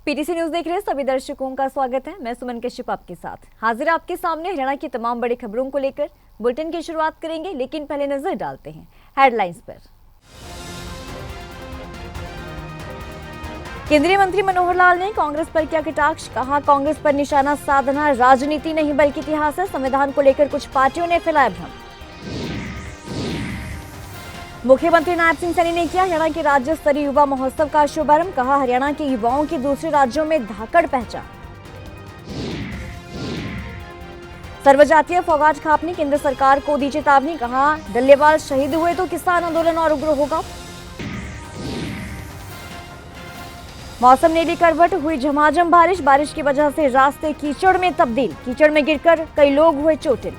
PTC news देख रहे सभी दर्शकों का स्वागत है। मैं सुमन कश्यप आपके साथ हाजिर आपके सामने हरियाणा की तमाम बड़ी खबरों को लेकर बुलेटिन की शुरुआत करेंगे, लेकिन पहले नजर डालते हैं हेडलाइंस पर। केंद्रीय मंत्री मनोहर लाल ने कांग्रेस पर किया कटाक्ष, कहा कांग्रेस पर निशाना साधना राजनीति नहीं बल्कि इतिहास है। संविधान को लेकर कुछ पार्टियों ने फैलाया भ्रम। मुख्यमंत्री नायब सिंह सैनी ने किया हरियाणा के राज्य स्तरीय युवा महोत्सव का शुभारंभ, कहा हरियाणा के युवाओं की दूसरे राज्यों में धाकड़ पहचान। सर्वजातीय फौगाट खापने केंद्र सरकार को दी चेतावनी, कहा डल्लेवाल शहीद हुए तो किसान आंदोलन और उग्र होगा। मौसम ने ली करवट, हुई झमाझम बारिश की वजह से रास्ते कीचड़ में तब्दील, कीचड़ में गिरकर कई लोग हुए चोटिल।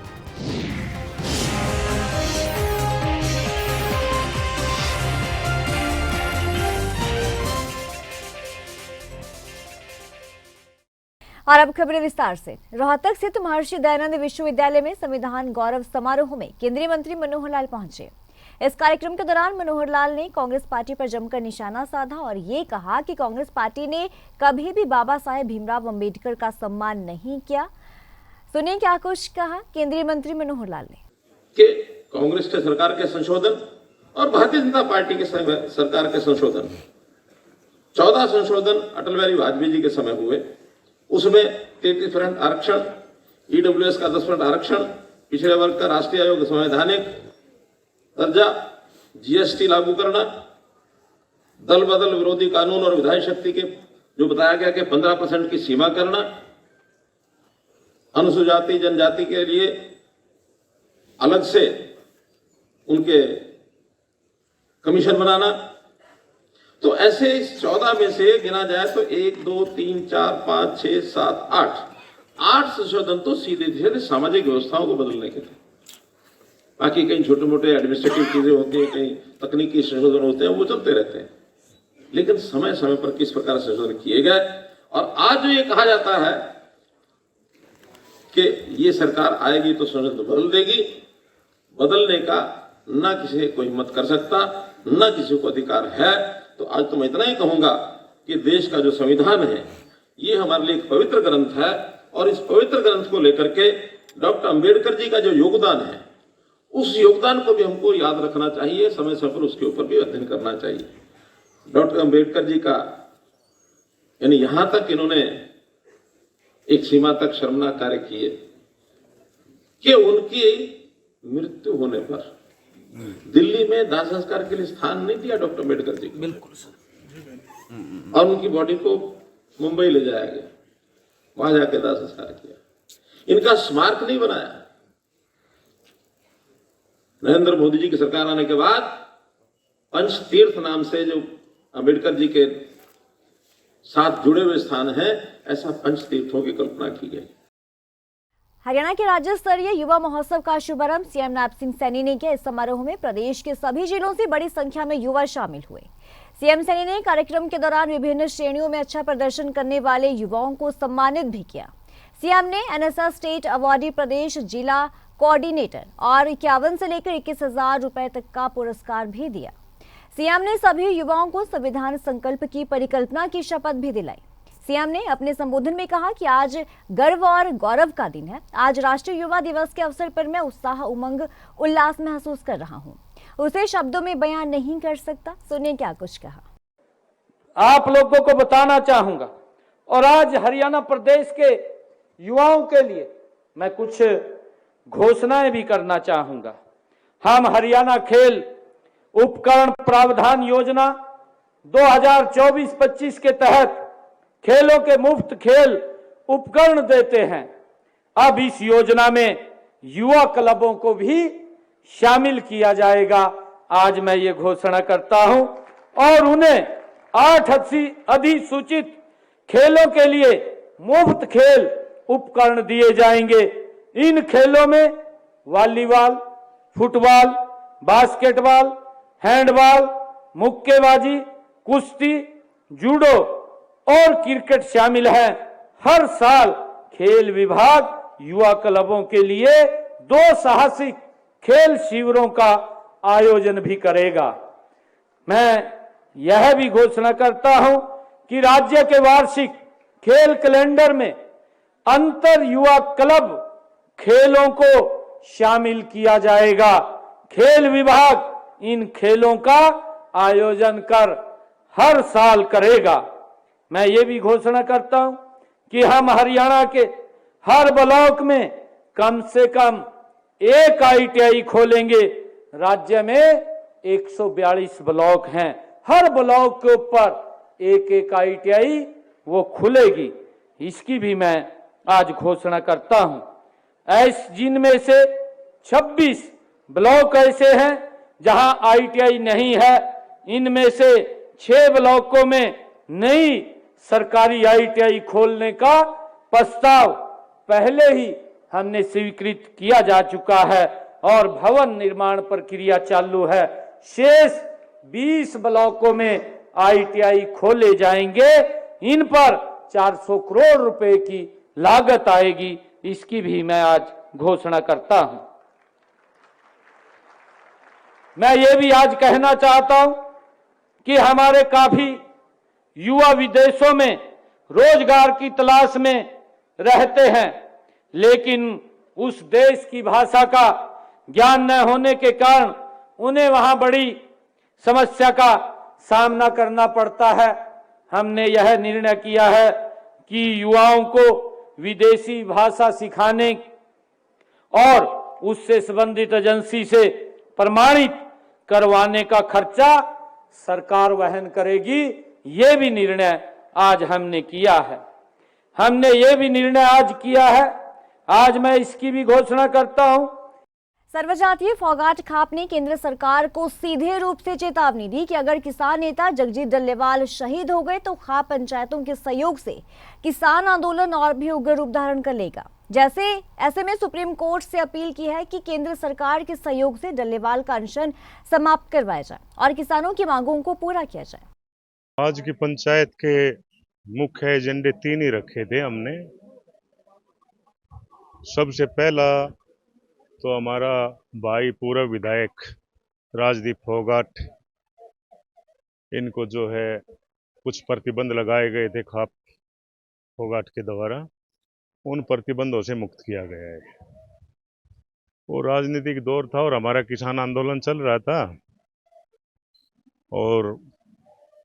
और अब खबरें विस्तार से। रोहतक स्थित महर्षि दयानंद विश्वविद्यालय में संविधान गौरव समारोह में केंद्रीय मंत्री मनोहर लाल पहुंचे। इस कार्यक्रम के दौरान मनोहर लाल ने कांग्रेस पार्टी पर जमकर निशाना साधा और ये कहा कि कांग्रेस पार्टी ने कभी भी बाबा साहेब भीमराव अंबेडकर का सम्मान नहीं किया। सुनिए क्या कुछ कहा केंद्रीय मंत्री मनोहर लाल ने। कि कांग्रेस के सरकार के संशोधन और भारतीय जनता पार्टी के सरकार के संशोधन 14 संशोधन अटल बिहारी वाजपेयी जी के समय हुए। उसमें 33% आरक्षण, ईडब्ल्यूएस का 10% आरक्षण, पिछड़े वर्ग का राष्ट्रीय आयोग संवैधानिक दर्जा, जीएसटी लागू करना, दल बदल विरोधी कानून और विधायी शक्ति के जो बताया गया कि 15% की सीमा करना, अनुसूचित जाति जनजाति के लिए अलग से उनके कमीशन बनाना। तो ऐसे इस 14 में से गिना जाए तो 1, 2, 3, 4, 5, 6, 7, 8 संशोधन तो सीधे सामाजिक व्यवस्थाओं को बदलने के थे। बाकी कई छोटे मोटे एडमिनिस्ट्रेटिव चीजें होती हैं, कई तकनीकी संशोधन होते हैं, वो चलते रहते हैं। लेकिन समय समय पर किस प्रकार संशोधन किए गए और आज जो ये कहा जाता है कि ये सरकार आएगी तो संशोधन बदल देगी, बदलने का न किसी को हिम्मत कर सकता, न किसी को अधिकार है। तो आज तो मैं इतना ही कहूंगा कि देश का जो संविधान है ये हमारे लिए एक पवित्र ग्रंथ है और इस पवित्र ग्रंथ को लेकर के डॉक्टर अंबेडकर जी का जो योगदान है उस योगदान को भी हमको याद रखना चाहिए, समय समय पर उसके ऊपर भी अध्ययन करना चाहिए। डॉक्टर अंबेडकर जी का यानी यहां तक इन्होंने एक सीमा तक शर्मनाक कार्य किए कि उनकी मृत्यु होने पर दिल्ली में दाह संस्कार के लिए स्थान नहीं दिया डॉक्टर अंबेडकर जी को। बिल्कुल सर। और उनकी बॉडी को मुंबई ले जाया गया, वहां जाके दाह संस्कार किया। इनका स्मारक नहीं बनाया। नरेंद्र मोदी जी की सरकार आने के बाद पंचतीर्थ नाम से जो अंबेडकर जी के साथ जुड़े हुए स्थान है, ऐसा पंचतीर्थों की कल्पना की गई। हरियाणा के राज्य स्तरीय युवा महोत्सव का शुभारंभ सीएम नायब सिंह सैनी ने किया। इस समारोह में प्रदेश के सभी जिलों से बड़ी संख्या में युवा शामिल हुए। सीएम सैनी ने कार्यक्रम के दौरान विभिन्न श्रेणियों में अच्छा प्रदर्शन करने वाले युवाओं को सम्मानित भी किया। सीएम ने एनएसएस स्टेट अवार्डी प्रदेश जिला कोऑर्डिनेटर और 51 से लेकर 21,000 रुपए तक का पुरस्कार भी दिया। सीएम ने सभी युवाओं को संविधान संकल्प की परिकल्पना की शपथ भी दिलाई। सीएम ने अपने संबोधन में कहा कि आज गर्व और गौरव का दिन है। आज राष्ट्रीय युवा दिवस के अवसर पर मैं उत्साह, उमंग, उल्लास महसूस कर रहा हूं। उसे शब्दों में बयान नहीं कर सकता। सुनिए क्या कुछ कहा। आप लोगों को बताना चाहूंगा और आज हरियाणा प्रदेश के युवाओं के लिए मैं कुछ घोषणाएं भी करना चाहूंगा। हम हरियाणा खेल उपकरण प्रावधान योजना 2024-25 के तहत खेलों के मुफ्त खेल उपकरण देते हैं। अब इस योजना में युवा क्लबों को भी शामिल किया जाएगा। आज मैं ये घोषणा करता हूं और उन्हें 8 अधिसूचित खेलों के लिए मुफ्त खेल उपकरण दिए जाएंगे। इन खेलों में वॉलीबॉल, फुटबॉल, बास्केटबॉल, हैंडबॉल, मुक्केबाजी, कुश्ती, जूडो और क्रिकेट शामिल है। हर साल खेल विभाग युवा क्लबों के लिए 2 साहसिक खेल शिविरों का आयोजन भी करेगा। मैं यह भी घोषणा करता हूं कि राज्य के वार्षिक खेल कैलेंडर में अंतर युवा क्लब खेलों को शामिल किया जाएगा। खेल विभाग इन खेलों का आयोजन कर हर साल करेगा। मैं ये भी घोषणा करता हूं कि हम हरियाणा के हर ब्लॉक में कम से कम एक ITI खोलेंगे। राज्य में 142 ब्लॉक हैं, हर ब्लॉक के ऊपर एक एक ITI वो खुलेगी, इसकी भी मैं आज घोषणा करता हूं। जिनमें से 26 ब्लॉक ऐसे हैं जहां ITI नहीं है, इनमें से 6 ब्लॉकों में नई सरकारी ITI खोलने का प्रस्ताव पहले ही हमने स्वीकृत किया जा चुका है और भवन निर्माण प्रक्रिया चालू है। शेष 20 ब्लॉकों में ITI खोले जाएंगे। इन पर 400 करोड़ रुपए की लागत आएगी, इसकी भी मैं आज घोषणा करता हूं। मैं ये भी आज कहना चाहता हूं कि हमारे काफी युवा विदेशों में रोजगार की तलाश में रहते हैं, लेकिन उस देश की भाषा का ज्ञान न होने के कारण उन्हें वहां बड़ी समस्या का सामना करना पड़ता है। हमने यह निर्णय किया है कि युवाओं को विदेशी भाषा सिखाने और उससे संबंधित एजेंसी से प्रमाणित करवाने का खर्चा सरकार वहन करेगी। ये भी निर्णय आज हमने किया है। हमने ये भी निर्णय आज किया है, आज मैं इसकी भी घोषणा करता हूं। सर्वजातीय फौगाट खाप ने केंद्र सरकार को सीधे रूप से चेतावनी दी कि अगर किसान नेता जगजीत डल्लेवाल शहीद हो गए तो खाप पंचायतों के सहयोग से किसान आंदोलन और भी उग्र रूप धारण कर लेगा। ऐसे में सुप्रीम कोर्ट से अपील की है कि केंद्र सरकार के सहयोग से डल्लेवाल का अनशन समाप्त करवाया जाए और किसानों की मांगों को पूरा किया जाए। आज की पंचायत के मुख्य एजेंडे 3 ही रखे थे हमने। सबसे पहला तो हमारा भाई पूर्व विधायक राजदीप फोगाट, इनको जो है कुछ प्रतिबंध लगाए गए थे खाप फोगाट के द्वारा, उन प्रतिबंधों से मुक्त किया गया है। वो राजनीतिक दौर था और हमारा किसान आंदोलन चल रहा था और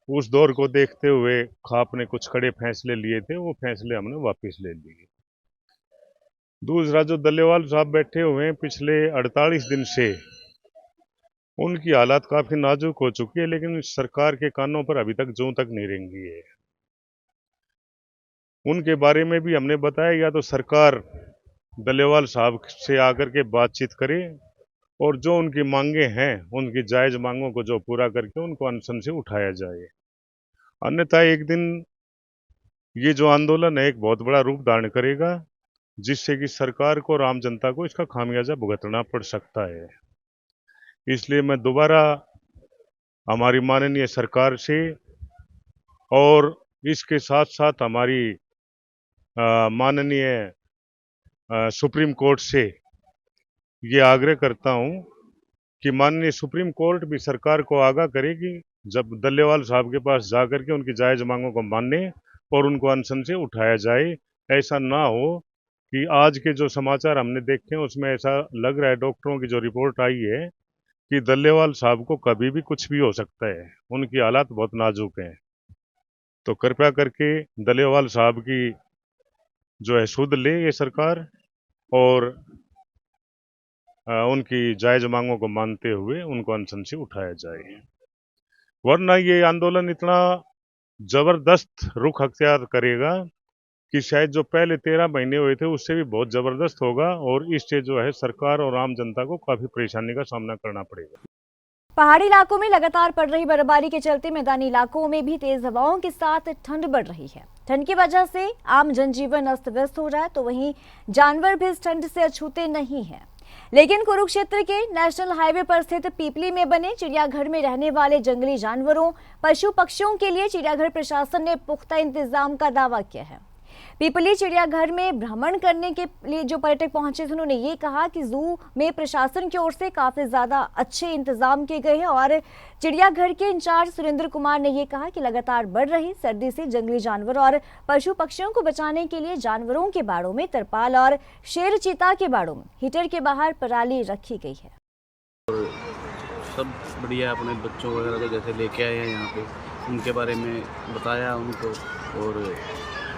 उस दौर को देखते हुए खाप ने कुछ कड़े फैसले लिए थे, वो फैसले हमने वापस ले लिए। दूसरा, जो डल्लेवाल साहब बैठे हुए हैं पिछले 48 दिन से, उनकी हालत काफी नाजुक हो चुकी है, लेकिन सरकार के कानों पर अभी तक जूं तक नहीं रेंगी है। उनके बारे में भी हमने बताया, या तो सरकार डल्लेवाल साहब से आकर के बातचीत करे और जो उनकी मांगे हैं, उनकी जायज मांगों को जो पूरा करके उनको अनशन से उठाया जाए। अन्यथा एक दिन ये जो आंदोलन है एक बहुत बड़ा रूप धारण करेगा, जिससे कि सरकार को और आम जनता को इसका खामियाजा भुगतना पड़ सकता है। इसलिए मैं दोबारा हमारी माननीय सरकार से और इसके साथ साथ हमारी माननीय सुप्रीम कोर्ट से ये आग्रह करता हूं कि माननीय सुप्रीम कोर्ट भी सरकार को आगाह करेगी, जब डल्लेवाल साहब के पास जाकर के उनकी जायज मांगों को मानने और उनको अनशन से उठाया जाए। ऐसा ना हो कि आज के जो समाचार हमने देखे हैं उसमें ऐसा लग रहा है, डॉक्टरों की जो रिपोर्ट आई है, कि डल्लेवाल साहब को कभी भी कुछ भी हो सकता है, उनकी हालात बहुत नाजुक हैं। तो कृपया करके डल्लेवाल साहब की जो है सुध ले ये सरकार और उनकी जायज मांगों को मानते हुए उनको अनशन से उठाया जाए, वरना ये आंदोलन इतना जबरदस्त रुख अख्तियार करेगा कि शायद जो पहले 13 महीने हुए थे उससे भी बहुत जबरदस्त होगा और इससे जो है सरकार और आम जनता को काफी परेशानी का सामना करना पड़ेगा। पहाड़ी इलाकों में लगातार पड़ रही बर्फबारी के चलते मैदानी इलाकों में भी तेज हवाओं के साथ ठंड बढ़ रही है। ठंड की वजह से आम जनजीवन अस्त व्यस्त हो रहा है, तो वहीं जानवर भी इस ठंड से अछूते नहीं हैं। लेकिन कुरुक्षेत्र के नेशनल हाईवे पर स्थित पीपली में बने चिड़ियाघर में रहने वाले जंगली जानवरों, पशु पक्षियों के लिए चिड़ियाघर प्रशासन ने पुख्ता इंतजाम का दावा किया है। पीपली चिड़ियाघर में भ्रमण करने के लिए जो पर्यटक पहुंचे थे उन्होंने ये कहा कि जू में प्रशासन की ओर से काफी ज्यादा अच्छे इंतजाम किए गए हैं और चिड़ियाघर के इंचार्ज सुरेंद्र कुमार ने ये कहा कि लगातार बढ़ रही सर्दी से जंगली जानवर और पशु पक्षियों को बचाने के लिए जानवरों के बाड़ों में तरपाल और शेर चीता के बाड़ों में हीटर के बाहर पराली रखी गई है। सब बढ़िया, अपने बच्चों वगैरह को जैसे लेके आए हैं यहाँ पे, उनके बारे में बताया उनको और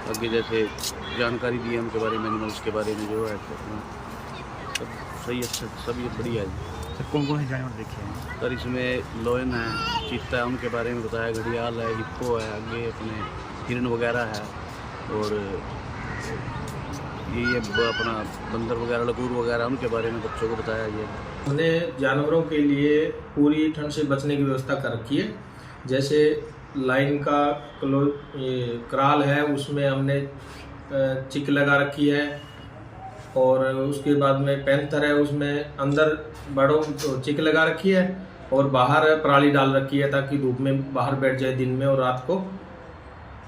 आगे जैसे जानकारी दी है उनके बारे में, एनिमल्स के बारे में जो है सब सही अच्छा सब ये बढ़िया है। सर कौन कौन से जानवर देखे हैं? सर इसमें लोयन है, चीता है, उनके बारे में बताया, घड़ियाल है, हिप्पो है, आगे अपने हिरन वगैरह है और ये अपना बंदर वगैरह, लकूर वगैरह, उनके बारे में बच्चों को बताया। ये हमने जानवरों के लिए पूरी ठंड से बचने की व्यवस्था कर रखी है। जैसे लाइन का कराल है उसमें हमने चिक लगा रखी है और उसके बाद में पैंथर है उसमें अंदर बड़ों चिक लगा रखी है और बाहर पराली डाल रखी है ताकि धूप में बाहर बैठ जाए दिन में और रात को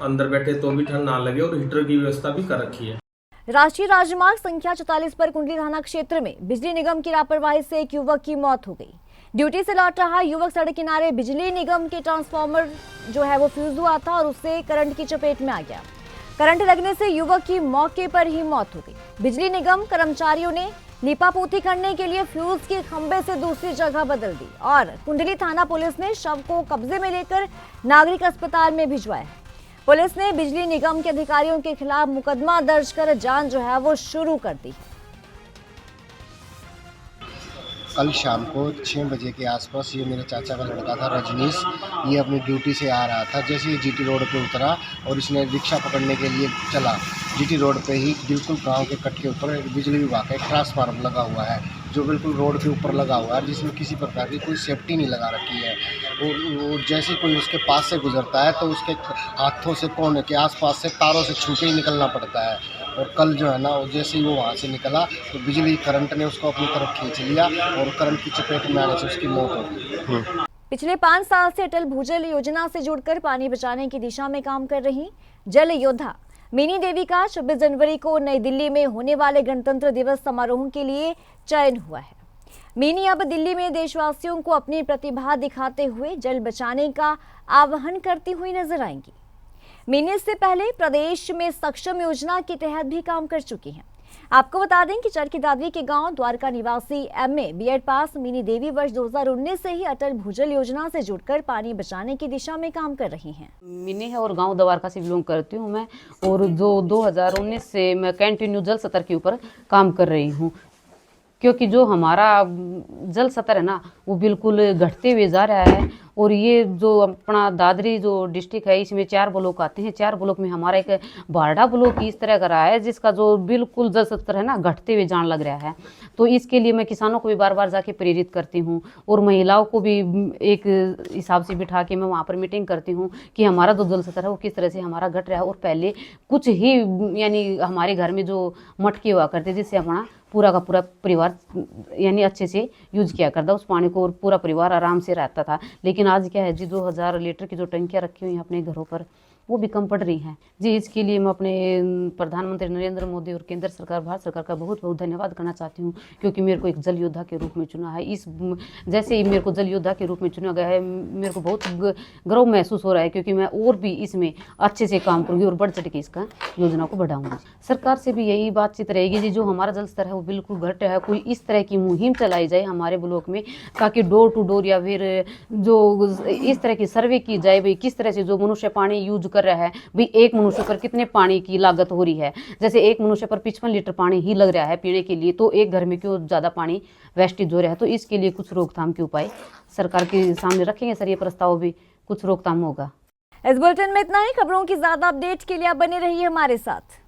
अंदर बैठे तो भी ठंड ना लगे, और हीटर की व्यवस्था भी कर रखी है। राष्ट्रीय राजमार्ग संख्या 44 पर कुंडली थाना क्षेत्र में बिजली निगम की लापरवाही से एक युवक की मौत हो गई। ड्यूटी से लौट रहा युवक सड़क किनारे बिजली निगम के ट्रांसफार्मर जो है वो फ्यूज हुआ था और उससे करंट की चपेट में आ गया। करंट लगने से युवक की मौके पर ही मौत हो गई। बिजली निगम कर्मचारियों ने लीपापोती करने के लिए फ्यूज के खंभे से दूसरी जगह बदल दी और कुंडली थाना पुलिस ने शव को कब्जे में लेकर नागरिक अस्पताल में भिजवाया है। पुलिस ने बिजली निगम के अधिकारियों के खिलाफ मुकदमा दर्ज कर जांच जो है वो शुरू कर दी है। कल शाम को 6 बजे के आसपास ये मेरे चाचा का लड़का था रजनीश, ये अपनी ड्यूटी से आ रहा था। जैसे ही जीटी रोड पे उतरा और इसने रिक्शा पकड़ने के लिए चला, जीटी रोड पे ही बिल्कुल गांव के कट के ऊपर बिजली विभाग का एक ट्रांसफार्मर लगा हुआ है जो बिल्कुल रोड के ऊपर लगा हुआ है, जिसमें किसी प्रकार की कोई सेफ्टी नहीं लगा रखी है। और जैसे कोई उसके पास से गुजरता है तो उसके हाथों से कोने के आसपास से तारों से छू के ही निकलना पड़ता है। और कल जो है ना, जैसे ही वो वहाँ से निकला तो बिजली करंट ने उसको अपनी तरफ खींच लिया और करंट की चपेट में आने से उसकी मौत हो गई। पिछले 5 साल से अटल भूजल योजना से जुड़कर पानी बचाने की दिशा में काम कर रही जल योद्धा मीनी देवी का 26 जनवरी को नई दिल्ली में होने वाले गणतंत्र दिवस समारोह के लिए चयन हुआ है। मीनी अब दिल्ली में देशवासियों को अपनी प्रतिभा दिखाते हुए जल बचाने का आह्वान करती हुई नजर आएंगी। मीनी इससे पहले प्रदेश में सक्षम योजना के तहत भी काम कर चुकी हैं। आपको बता दें कि चरखी दादरी के गांव द्वारका निवासी एमए बीएड पास मीनी देवी वर्ष 2019 से ही अटल भूजल योजना से जुड़कर पानी बचाने की दिशा में काम कर रही हैं। मीनी है और गांव द्वारका से बिलोंग करती हूं मैं, और जो 2019 से मैं कंटिन्यू जल स्तर के ऊपर काम कर रही हूं, क्योंकि जो हमारा जल स्तर है ना वो बिल्कुल घटते हुए जा रहा है। और ये जो अपना दादरी जो डिस्ट्रिक्ट है इसमें 4 ब्लॉक आते हैं। 4 ब्लॉक में हमारा एक बारडा ब्लॉक इस तरह का रहा है जिसका जो बिल्कुल जल स्तर है ना घटते हुए जान लग रहा है। तो इसके लिए मैं किसानों को भी बार बार जाके प्रेरित करती हूँ और महिलाओं को भी एक हिसाब से बिठा के मैं वहाँ पर मीटिंग करती हूँ कि हमारा जो जल स्तर है वो किस तरह से हमारा घट रहा है। और पहले कुछ ही यानी हमारे घर में जो मटके हुआ करते जिससे हमारा पूरा का पूरा परिवार यानी अच्छे से यूज किया करता उस पानी को और पूरा परिवार आराम से रहता था। लेकिन आज क्या है जी, 2000 लीटर की जो टंकियाँ रखी हुई हैं अपने घरों पर वो भी कम पड़ रही हैं जी। इसके लिए मैं अपने प्रधानमंत्री नरेंद्र मोदी और केंद्र सरकार भारत सरकार का बहुत बहुत धन्यवाद करना चाहती हूँ, क्योंकि मेरे को एक जल योद्धा के रूप में चुना है। इस जैसे ही मेरे को जल योद्धा के रूप में चुना गया है मेरे को बहुत गर्व महसूस हो रहा है, क्योंकि मैं और भी इसमें अच्छे से काम करूँगी और बढ़ चढ़ के इसका योजना को बढ़ाऊँगी। सरकार से भी यही बातचीत रहेगी जी, जो हमारा जल स्तर है वो बिल्कुल घट रहा है, कोई इस तरह की मुहिम चलाई जाए हमारे ब्लॉक में ताकि डोर टू डोर या फिर जो इस तरह की सर्वे की जाए भाई किस तरह से जो मनुष्य पानी यूज कर रहा है भाई एक मनुष्य पर कितने पानी की लागत हो रही है। जैसे एक मनुष्य पर 55 लीटर पानी ही लग रहा है पीने के लिए, तो एक घर में क्यों ज़्यादा पानी वेस्टेज हो रहा है। तो इसके लिए कुछ रोकथाम के उपाय सरकार के सामने रखेंगे सर, ये प्रस्ताव भी कुछ रोकथाम होगा। इस बुलेटिन में इतना ही। खबरों की ज्यादा अपडेट के लिए आप बने रहिए हमारे साथ।